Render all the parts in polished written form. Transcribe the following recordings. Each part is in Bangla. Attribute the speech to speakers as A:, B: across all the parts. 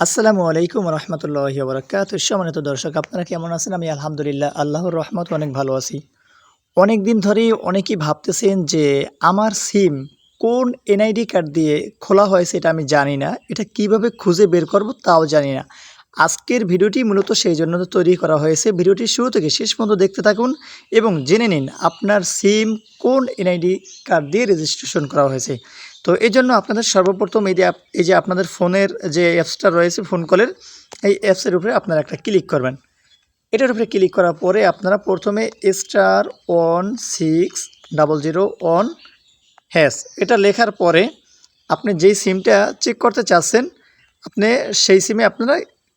A: আসসালামু আলাইকুম রহমতুল্লাহি ওবরাকাতুহু। সম্মানিত দর্শক, আপনারা কেমন আছেন? আমি আলহামদুলিল্লাহ, আল্লাহর রহমতে অনেক ভালো আছি। অনেক দিন ধরেই অনেকেই ভাবতেছেন যে আমার সিম কোন এনআইডি কার্ড দিয়ে খোলা হয়েছে এটা আমি জানি না। এটা কিভাবে খুঁজে বের করব তাও জানি না। আজকের ভিডিওটি মূলত সেই জন্য তৈরি করা হয়েছে। ভিডিওটি শুরু থেকে শেষ পর্যন্ত দেখতে থাকুন এবং জেনে নিন আপনার সিম কোন এনআইডি কার্ড দিয়ে রেজিস্ট্রেশন করা হয়েছে। তো এজন্য আপনাদের সর্বপ্রথম এই যে আপনাদের ফোনের যে অ্যাপসটা রয়েছে ফোন কলের, এই অ্যাপসের উপরে আপনারা একটা ক্লিক করবেন। এটার উপরে ক্লিক করার পরে আপনারা প্রথমে *1600# এটা লেখার পরে আপনি যেই সিমটা চেক করতে চাচ্ছেন আপনি সেই সিমে আপনারা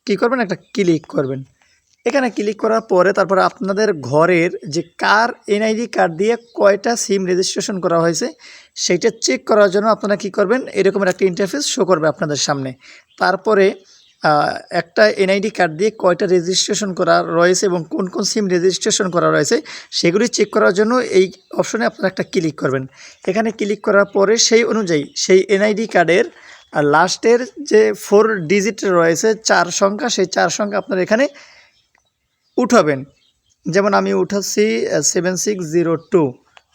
A: কী করবেন, একটা ক্লিক করবেন। এখানে ক্লিক করার পরে তারপরে আপনাদের ঘরের যে কার এনআইডি কার্ড দিয়ে কয়টা সিম রেজিস্ট্রেশন করা হয়েছে সেইটা চেক করার জন্য আপনারা কী করবেন, এরকমের একটা ইন্টারফেস শো করবে আপনাদের সামনে। তারপরে একটা এনআইডি কার্ড দিয়ে কয়টা রেজিস্ট্রেশন করা রয়েছে এবং কোন কোন সিম রেজিস্ট্রেশন করা রয়েছে সেগুলি চেক করার জন্য এই অপশনে আপনারা একটা ক্লিক করবেন। এখানে ক্লিক করার পরে সেই অনুযায়ী সেই এনআইডি কার্ডের লাস্টের যে 4 ডিজিট রয়েছে 4 সংখ্যা, সেই 4 সংখ্যা আপনারা এখানে উঠাবেন। যেমন আমি উঠাচ্ছি 7602।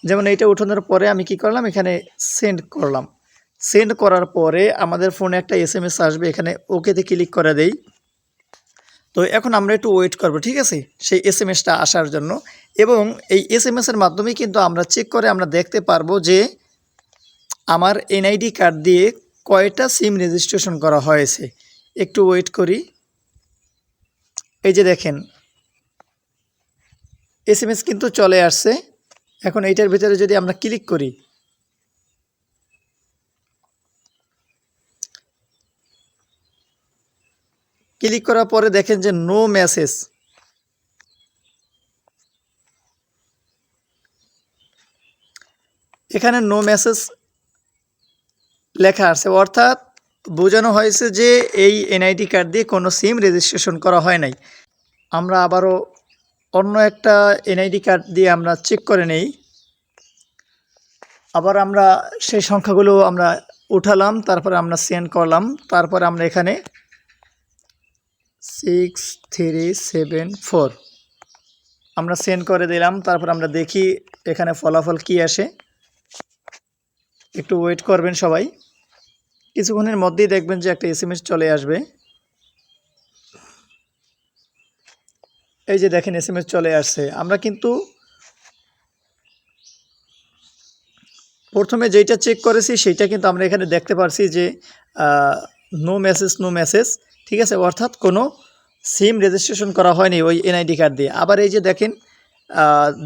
A: যেমন এইটা উঠানোর পরে আমি কি করলাম, এখানে সেন্ড করলাম। সেন্ড করার পরে আমাদের ফোনে একটা SMS আসবে, এখানে ওকেতে ক্লিক করে দেই। তো এখন আমরা একটু ওয়েট করব, ঠিক আছে, সেই SMSটা আসার জন্য। এবং এই SMSের মাধ্যমেই কিন্তু আমরা চেক করে আমরা দেখতে পারবো যে আমার এনআইডি কার্ড দিয়ে কয়টা সিম রেজিস্ট্রেশন করা হয়েছে। একটু ওয়েট করি। এই যে দেখেন SMS কিন্তু চলে আসছে। এখন এইটার ভিতরে যদি আমরা ক্লিক করি, ক্লিক করার পরে দেখেন যে নো মেসেজ। এখানে নো মেসেজ লেখা আছে, অর্থাৎ বোঝানো হয়েছে যে এই এনআইডি কার্ড দিয়ে কোনো সিম রেজিস্ট্রেশন করা হয় নাই। আমরা আবারও অন্য একটা এনআইডি কার্ড দিয়ে আমরা চেক করে নেই। আবার আমরা সেই সংখ্যাগুলো আমরা উঠালাম, তারপরে আমরা সেন্ড করলাম। তারপরে আমরা এখানে 6374 আমরা সেন্ড করে দিলাম। তারপর আমরা দেখি এখানে ফলাফল কি আসে। একটু ওয়েট করবেন সবাই, কিছুক্ষণের মধ্যেই দেখবেন যে একটা SMS চলে আসবে। এই যে দেখেন SMS চলে আসছে। আমরা কিন্তু প্রথমে যেটা চেক করেছি সেইটা কিন্তু আমরা এখানে দেখতে পারছি যে নো মেসেজ, ঠিক আছে, অর্থাৎ কোনো সিম রেজিস্ট্রেশন করা হয়নি ওই এনআইডি কার্ড দিয়ে। আবার এই যে দেখেন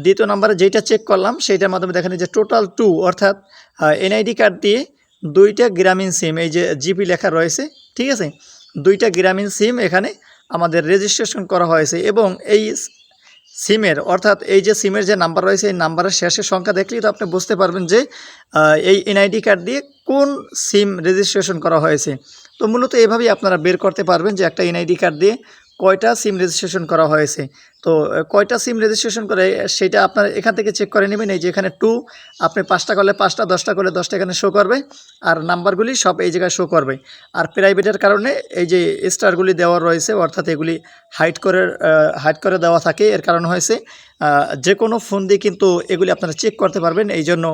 A: দ্বিতীয় নম্বরে যেটা চেক করলাম সেইটার মাধ্যমে দেখেন যে টোটাল 2, অর্থাৎ এনআইডি কার্ড দিয়ে 2টা গ্রামীণ সিম, এই যে জিপি লেখা রয়েছে, ঠিক আছে, 2টা গ্রামীণ সিম এখানে আমাদের রেজিস্ট্রেশন করা হয়েছে। এবং এই সিমের, অর্থাৎ এই যে সিমের যে নাম্বার রয়েছে এই নাম্বারের শেষের সংখ্যা দেখলেই তো আপনি বুঝতে পারবেন যে এই এনআইডি কার্ড দিয়ে কোন সিম রেজিস্ট্রেশন করা হয়েছে। তো মূলত এভাবেই আপনারা বের করতে পারবেন যে একটা এনআইডি কার্ড দিয়ে কয়টা সিম রেজিস্ট্রেশন করা হয়েছে। তো কয়টা সিম রেজিস্ট্রেশন করে সেটা আপনার এখান থেকে চেক করে নেবেন। এই যে এখানে 2, আপনি 5টা করলে 5টা, 10টা করলে 10টা এখানে শো করবে, আর নাম্বারগুলি সব এই জায়গায় শো করবে। আর প্রাইভেটের কারণে এই যে স্টারগুলি দেওয়া রয়েছে, অর্থাৎ এগুলি হাইড করে দেওয়া থাকে। এর কারণ হয়েছে যে কোনো ফোন দিয়ে কিন্তু এগুলি আপনারা চেক করতে পারবেন, এই জন্য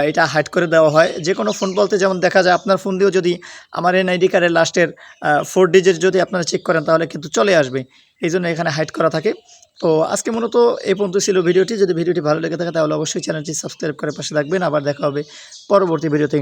A: এটা হাইড করে দেওয়া হয়। যে কোনো ফোন বলতে যেমন দেখা যায় আপনার ফোন দিয়েও যদি আমার এনআইডি কার্ডের লাস্টের 4 ডিজিট যদি আপনারা চেক করেন তাহলে কিন্তু চলে আসবে, এই জন্য এখানে হাইড করা থাকে। তো আজকে মূলত এই পর্যন্ত ছিল ভিডিওটি। যদি ভিডিওটি ভালো লেগে থাকে তাহলে অবশ্যই চ্যানেলটি সাবস্ক্রাইব করে পাশে থাকবেন। আবার দেখা হবে পরবর্তী ভিডিওতে।